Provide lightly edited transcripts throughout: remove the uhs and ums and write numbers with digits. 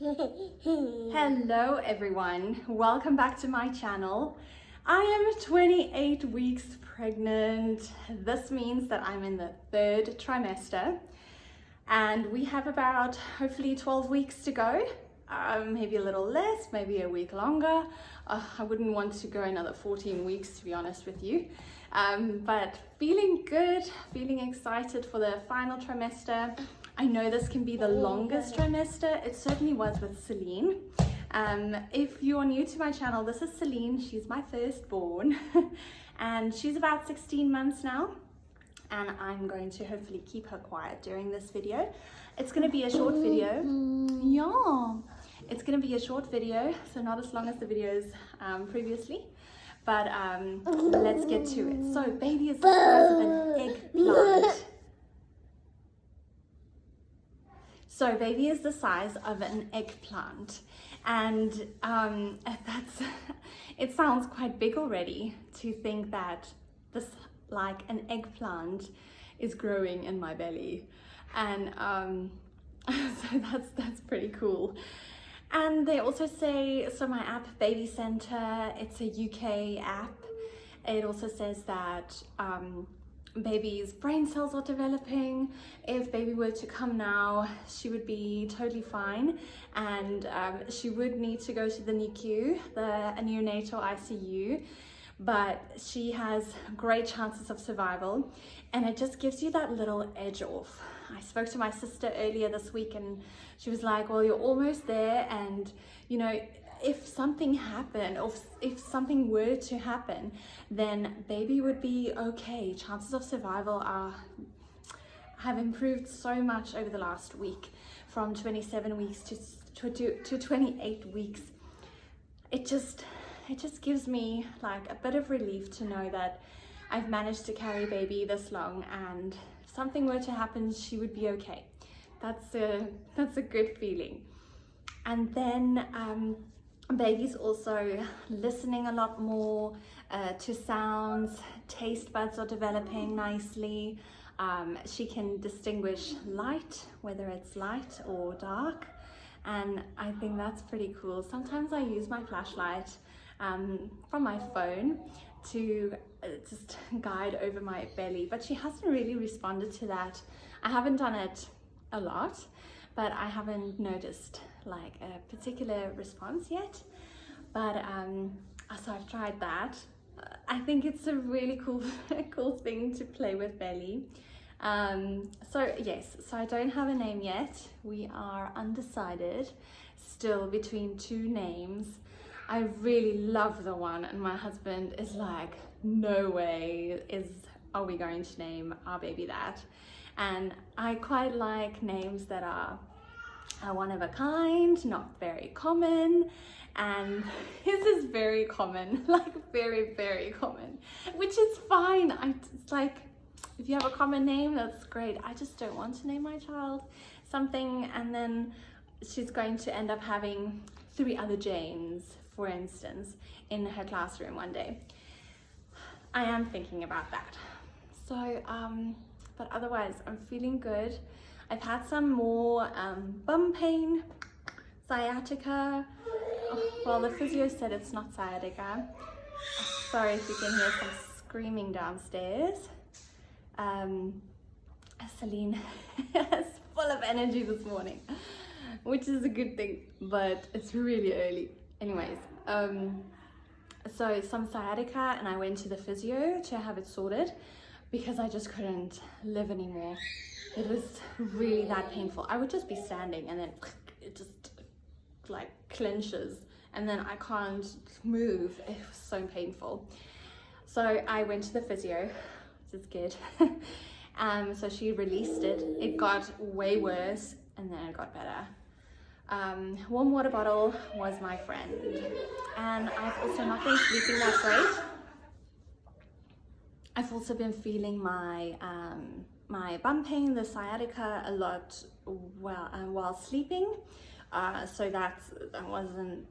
Hello everyone, welcome back to my channel. I am 28 weeks pregnant. This means that I'm in the 3rd trimester and we have about hopefully 12 weeks to go. Maybe a little less, maybe a week longer. I wouldn't want to go another 14 weeks to be honest with you. But feeling good, feeling excited for the final trimester. I know this can be the longest trimester. It certainly was with Celine. If you are new to my channel, this is Celine. She's my firstborn and she's about 16 months now. And I'm going to hopefully keep her quiet during this video. It's going to be a short video. Yeah, it's going to be a short video, so not as long as the videos previously. But let's get to it. So baby is the size of an eggplant. So baby is the size of an eggplant, and it sounds quite big already to think that this, like an eggplant, is growing in my belly, and so that's pretty cool. And they also say, so my app Baby Center, it's a UK app. It also says that baby's brain cells are developing. If baby were to come now, she would be totally fine, and she would need to go to the NICU, the neonatal ICU, but she has great chances of survival, and it just gives you that little edge off. I spoke to my sister earlier this week and she was like, well, you're almost there, and you know, if something happened, or if something were to happen, then baby would be okay. Chances of survival have improved so much over the last week, from 27 weeks to 28 weeks. It just gives me like a bit of relief to know that I've managed to carry baby this long, and if something were to happen, she would be okay. That's a good feeling. And then baby's also listening a lot more to sounds. Taste buds are developing nicely. She can distinguish light, whether it's light or dark, and I think that's pretty cool. Sometimes I use my flashlight from my phone to just guide over my belly, but she hasn't really responded to that. I haven't done it a lot, but I haven't noticed like a particular response yet. But so I've tried that. I think it's a really cool thing to play with belly. So yes, so I don't have a name yet. We are undecided still between 2 names. I really love the one, and my husband is like, no way are we going to name our baby that. And I quite like names that are one of a kind, not very common, and his is very common, like very, very common, which is fine. It's like, if you have a common name, that's great. I just don't want to name my child something and then she's going to end up having 3 other Janes, for instance, in her classroom one day. I am thinking about that. So but otherwise I'm feeling good. I've had some more bum pain, sciatica. Well, the physio said it's not sciatica. Sorry if you can hear some screaming downstairs. Celine is full of energy this morning, which is a good thing, but it's really early. Anyways, so some sciatica, and I went to the physio to have it sorted because I just couldn't live anymore. It was really that painful. I would just be standing and then it just like clenches and then I can't move. It was so painful. So I went to the physio, which is good. So she released it. It got way worse and then it got better. Warm water bottle was my friend, and I've also not been sleeping that great. I've also been feeling my my bum pain, the sciatica, a lot while sleeping. So that wasn't,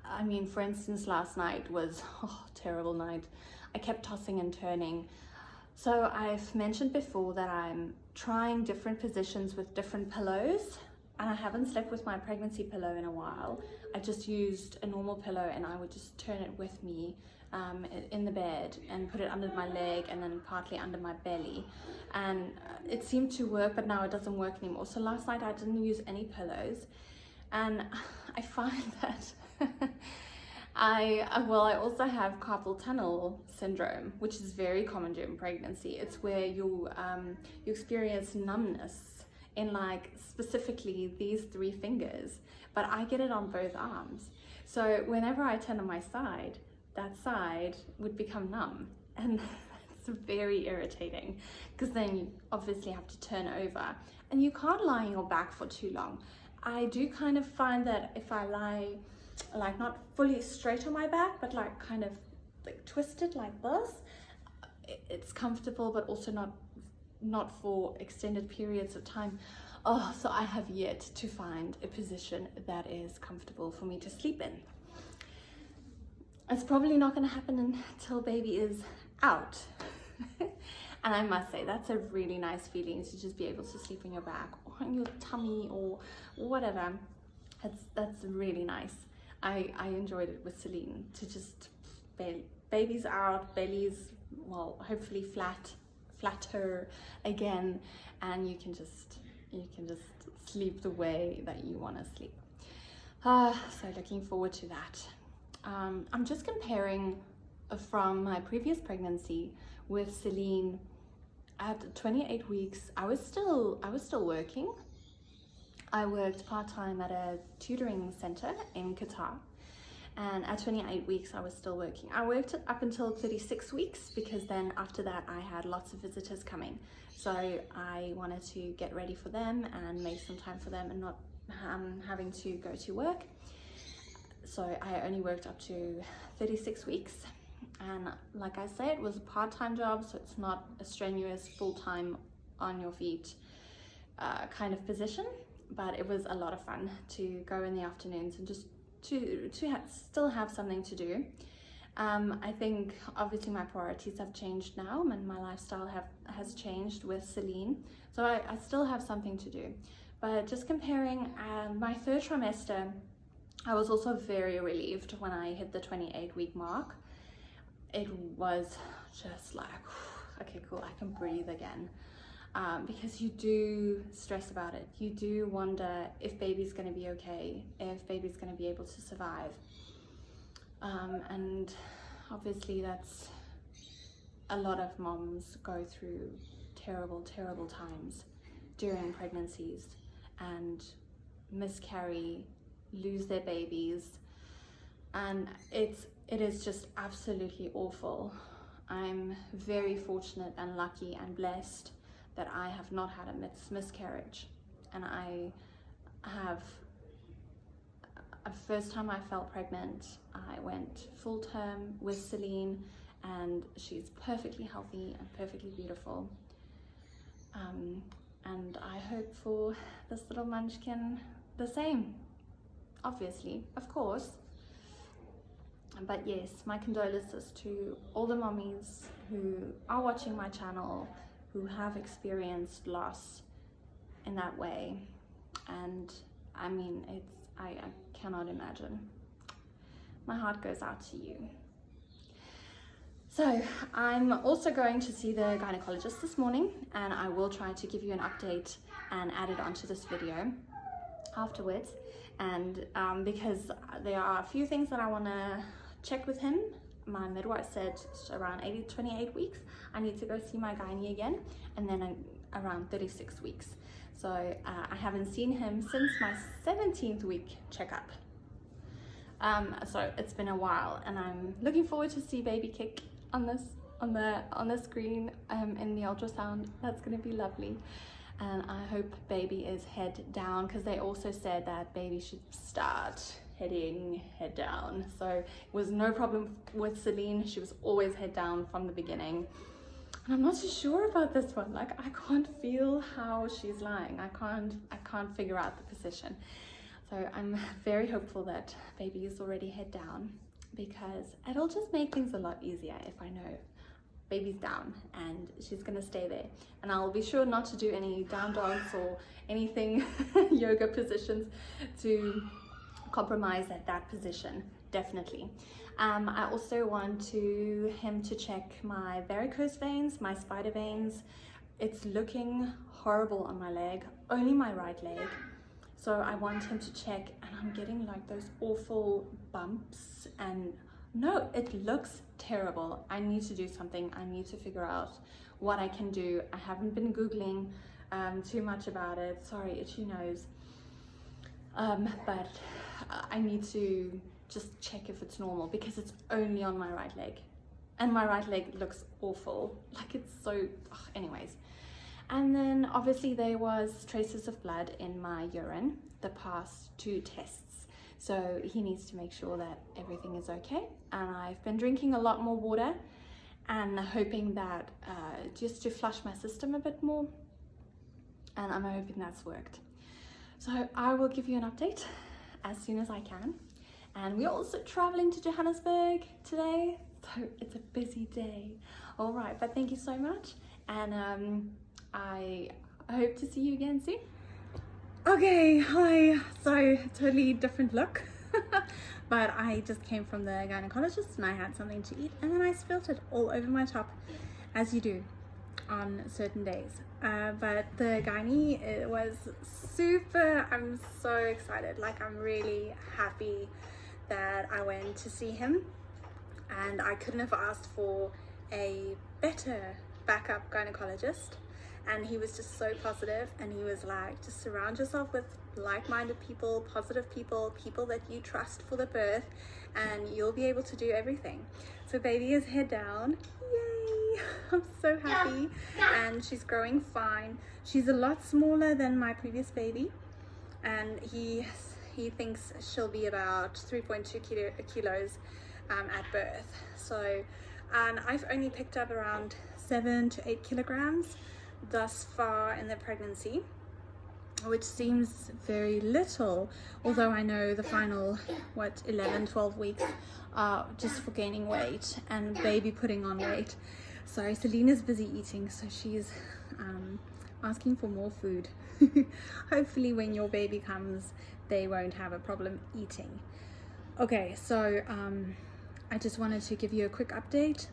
I mean, for instance, last night was a terrible night. I kept tossing and turning. So I've mentioned before that I'm trying different positions with different pillows and I haven't slept with my pregnancy pillow in a while. I just used a normal pillow, and I would just turn it with me in the bed and put it under my leg and then partly under my belly, and it seemed to work, but now it doesn't work anymore. So last night I didn't use any pillows, and I find that I also have carpal tunnel syndrome, which is very common during pregnancy. It's where you experience numbness in like specifically these 3 fingers, but I get it on both arms. So whenever I turn on my side, that side would become numb, and it's very irritating because then you obviously have to turn over, and you can't lie on your back for too long. I do kind of find that if I lie like not fully straight on my back, but like kind of like twisted like this, it's comfortable, but also not for extended periods of time. Oh, so I have yet to find a position that is comfortable for me to sleep in. It's probably not going to happen until baby is out. And I must say, that's a really nice feeling to just be able to sleep on your back or on your tummy or whatever. That's really nice. I enjoyed it with Celine, to just baby's out, belly's, well, hopefully flatter again, and you can just sleep the way that you want to sleep. So looking forward to that. I'm just comparing from my previous pregnancy with Celine. At 28 weeks, I was still working. I worked part-time at a tutoring center in Qatar, and at 28 weeks I was still working. I worked up until 36 weeks because then after that I had lots of visitors coming, so I wanted to get ready for them and make some time for them and not having to go to work. So I only worked up to 36 weeks, and like I said, it was a part-time job, so it's not a strenuous full-time on your feet kind of position, but it was a lot of fun to go in the afternoons and just to still have something to do. I think obviously my priorities have changed now, and my lifestyle has changed with Celine, so I still have something to do. But just comparing my 3rd trimester, I was also very relieved when I hit the 28-week mark. It was just like, okay, cool, I can breathe again. Because you do stress about it. You do wonder if baby's going to be okay, if baby's going to be able to survive. And obviously that's a lot of moms go through terrible times during pregnancies and miscarry, lose their babies, and it is just absolutely awful. I'm very fortunate and lucky and blessed that I have not had a miscarriage, and I have first time I felt pregnant, I went full term with Celine, and she's perfectly healthy and perfectly beautiful. And I hope for this little munchkin the same, obviously, of course. But yes, my condolences to all the mommies who are watching my channel, who have experienced loss in that way. And I mean, I cannot imagine. My heart goes out to you. So I'm also going to see the gynecologist this morning, and I will try to give you an update and add it onto this video afterwards. And because there are a few things that I want to check with him. My midwife said around 28 weeks I need to go see my gynae again, and then around 36 weeks. So I haven't seen him since my 17th week checkup. So it's been a while, and I'm looking forward to see baby kick on the screen in the ultrasound. That's going to be lovely. And I hope baby is head down, because they also said that baby should start head down. So it was no problem with Celine. She was always head down from the beginning. And I'm not too sure about this one. Like, I can't feel how she's lying. I can't figure out the position. So I'm very hopeful that baby is already head down, because it'll just make things a lot easier if I know baby's down and she's gonna stay there, and I'll be sure not to do any down dogs or anything yoga positions to compromise that position, definitely. I also want him to check my varicose veins, my spider veins. It's looking horrible on my leg, only my right leg. So I want him to check, and I'm getting like those awful bumps, and no, it looks terrible. I need to do something. I need to figure out what I can do. I haven't been Googling too much about it. Sorry, itchy nose. But I need to just check if it's normal, because it's only on my right leg, and my right leg looks awful. Like, it's so, anyways. And then obviously there was traces of blood in my urine the past 2 tests. So he needs to make sure that everything is okay. And I've been drinking a lot more water and hoping that just to flush my system a bit more. And I'm hoping that's worked. So I will give you an update as soon as I can. And we're also traveling to Johannesburg today. So it's a busy day. All right, but thank you so much. And I hope to see you again soon. Okay, hi. So totally different look. But I just came from the gynecologist and I had something to eat, and then I spilled it all over my top, as you do on certain days. But the gynae, it was super, I'm so excited. Like, I'm really happy that I went to see him, and I couldn't have asked for a better backup gynecologist. And he was just so positive, and he was like, just surround yourself with like-minded people, positive people, people that you trust for the birth, and you'll be able to do everything. So baby is head down, yay! I'm so happy. And she's growing fine. She's a lot smaller than my previous baby, and he thinks she'll be about 3.2 kilos at birth. So, and I've only picked up around 7 to 8 kilograms thus far in the pregnancy, which seems very little, although I know the final 11-12 weeks are just for gaining weight and baby putting on weight. So Selena's busy eating, so she's asking for more food. Hopefully when your baby comes they won't have a problem eating. Okay, so I just wanted to give you a quick update.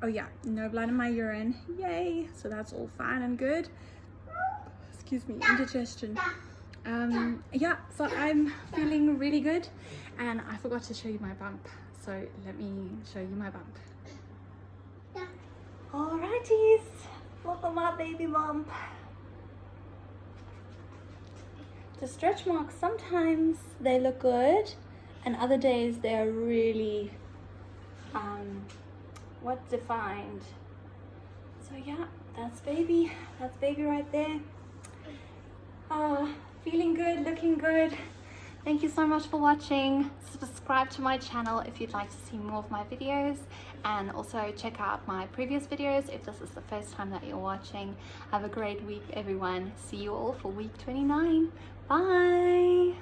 Oh yeah, no blood in my urine, yay! So that's all fine and good. Excuse me, indigestion. Yeah, so I'm feeling really good, and I forgot to show you my bump, so let me show you my bump. Alrighties, look at my baby bump. The stretch marks, sometimes they look good, and other days they're really defined. So yeah, that's baby right there. Feeling good, looking good. Thank you so much for watching. Subscribe to my channel if you'd like to see more of my videos, and also check out my previous videos if this is the first time that you're watching. Have a great week, everyone. See you all for week 29. Bye.